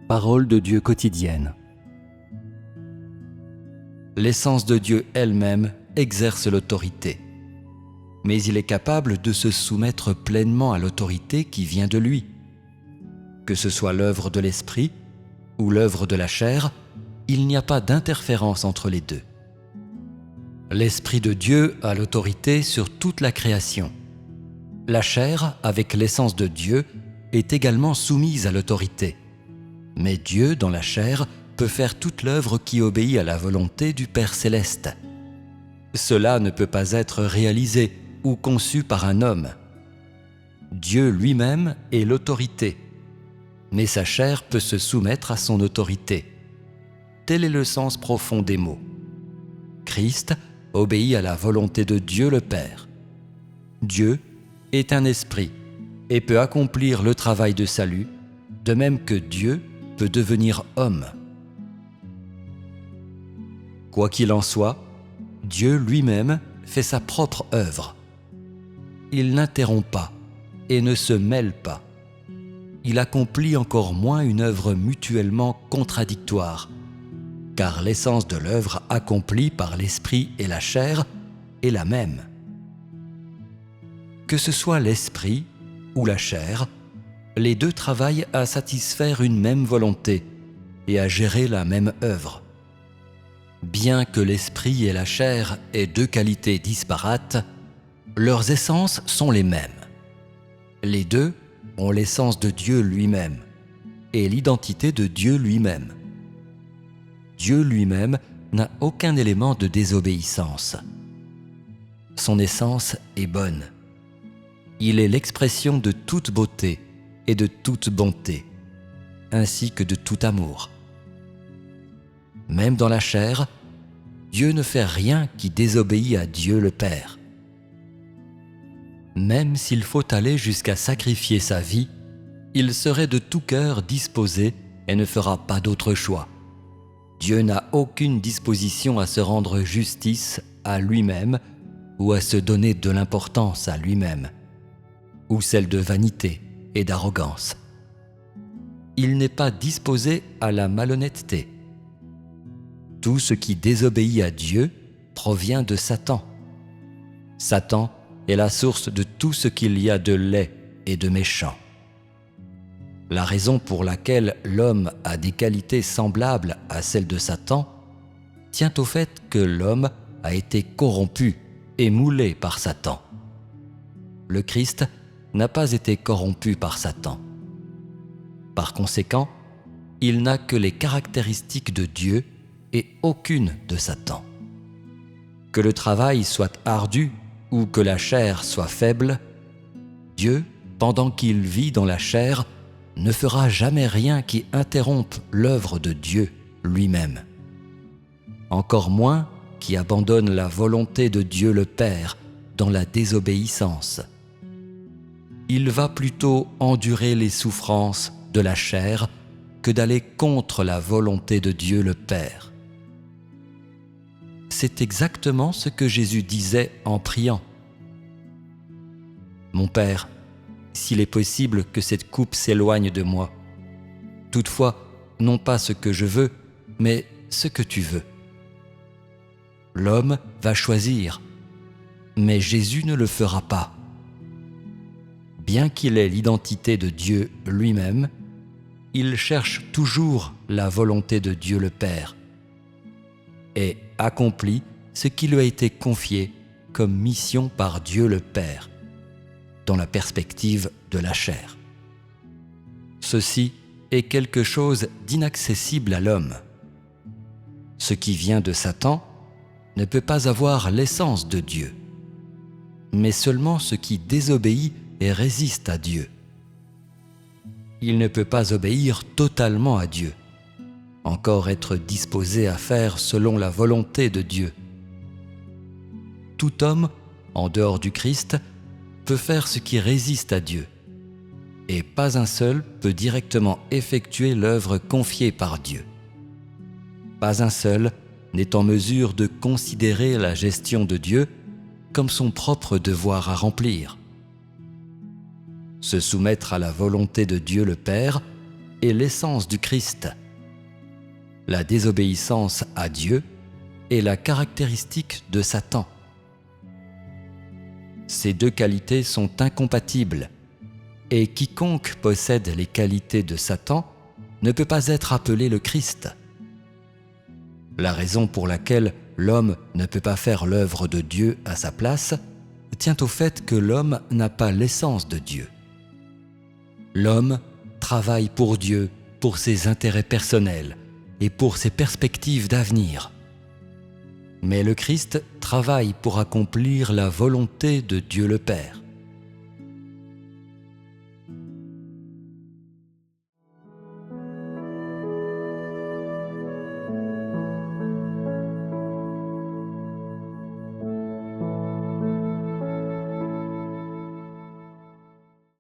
Parole de Dieu quotidienne. L'essence de Dieu elle-même exerce l'autorité, mais il est capable de se soumettre pleinement à l'autorité qui vient de lui. Que ce soit l'œuvre de l'esprit ou l'œuvre de la chair, il n'y a pas d'interférence entre les deux. L'Esprit de Dieu a l'autorité sur toute la création. La chair, avec l'essence de Dieu, est également soumise à l'autorité. Mais Dieu, dans la chair, peut faire toute l'œuvre qui obéit à la volonté du Père céleste. Cela ne peut pas être réalisé ou conçu par un homme. Dieu lui-même est l'autorité, mais sa chair peut se soumettre à son autorité. Tel est le sens profond des mots. Christ obéit à la volonté de Dieu le Père. Dieu est un esprit et peut accomplir le travail de salut, de même que Dieu peut devenir homme. Quoi qu'il en soit, Dieu lui-même fait sa propre œuvre. Il n'interrompt pas et ne se mêle pas. Il accomplit encore moins une œuvre mutuellement contradictoire, car l'essence de l'œuvre accomplie par l'esprit et la chair est la même. Que ce soit l'esprit ou la chair, les deux travaillent à satisfaire une même volonté et à gérer la même œuvre. Bien que l'esprit et la chair aient deux qualités disparates, leurs essences sont les mêmes. Les deux ont l'essence de Dieu lui-même et l'identité de Dieu lui-même. Dieu lui-même n'a aucun élément de désobéissance. Son essence est bonne. Il est l'expression de toute beauté et de toute bonté, ainsi que de tout amour. Même dans la chair, Dieu ne fait rien qui désobéit à Dieu le Père. Même s'il faut aller jusqu'à sacrifier sa vie, il serait de tout cœur disposé et ne fera pas d'autre choix. Dieu n'a aucune disposition à se rendre justice à lui-même ou à se donner de l'importance à lui-même, ou celle de vanité et d'arrogance. Il n'est pas disposé à la malhonnêteté. Tout ce qui désobéit à Dieu provient de Satan. Satan est la source de tout ce qu'il y a de laid et de méchant. La raison pour laquelle l'homme a des qualités semblables à celles de Satan tient au fait que l'homme a été corrompu et moulé par Satan. Le Christ n'a pas été corrompu par Satan. Par conséquent, il n'a que les caractéristiques de Dieu et aucune de Satan. Que le travail soit ardu ou que la chair soit faible, Dieu, pendant qu'il vit dans la chair, ne fera jamais rien qui interrompe l'œuvre de Dieu lui-même. Encore moins qui abandonne la volonté de Dieu le Père dans la désobéissance. Il va plutôt endurer les souffrances de la chair que d'aller contre la volonté de Dieu le Père. C'est exactement ce que Jésus disait en priant. « Mon Père, s'il est possible que cette coupe s'éloigne de moi. Toutefois, non pas ce que je veux, mais ce que tu veux. » L'homme va choisir, mais Jésus ne le fera pas. Bien qu'il ait l'identité de Dieu lui-même, il cherche toujours la volonté de Dieu le Père et accomplit ce qui lui a été confié comme mission par Dieu le Père, dans la perspective de la chair. Ceci est quelque chose d'inaccessible à l'homme. Ce qui vient de Satan ne peut pas avoir l'essence de Dieu, mais seulement ce qui désobéit et résiste à Dieu. Il ne peut pas obéir totalement à Dieu, encore être disposé à faire selon la volonté de Dieu. Tout homme, en dehors du Christ, peut faire ce qui résiste à Dieu, et pas un seul peut directement effectuer l'œuvre confiée par Dieu. Pas un seul n'est en mesure de considérer la gestion de Dieu comme son propre devoir à remplir. Se soumettre à la volonté de Dieu le Père est l'essence du Christ. La désobéissance à Dieu est la caractéristique de Satan. Ces deux qualités sont incompatibles, et quiconque possède les qualités de Satan ne peut pas être appelé le Christ. La raison pour laquelle l'homme ne peut pas faire l'œuvre de Dieu à sa place tient au fait que l'homme n'a pas l'essence de Dieu. L'homme travaille pour Dieu, pour ses intérêts personnels et pour ses perspectives d'avenir. Mais le Christ travaille pour accomplir la volonté de Dieu le Père.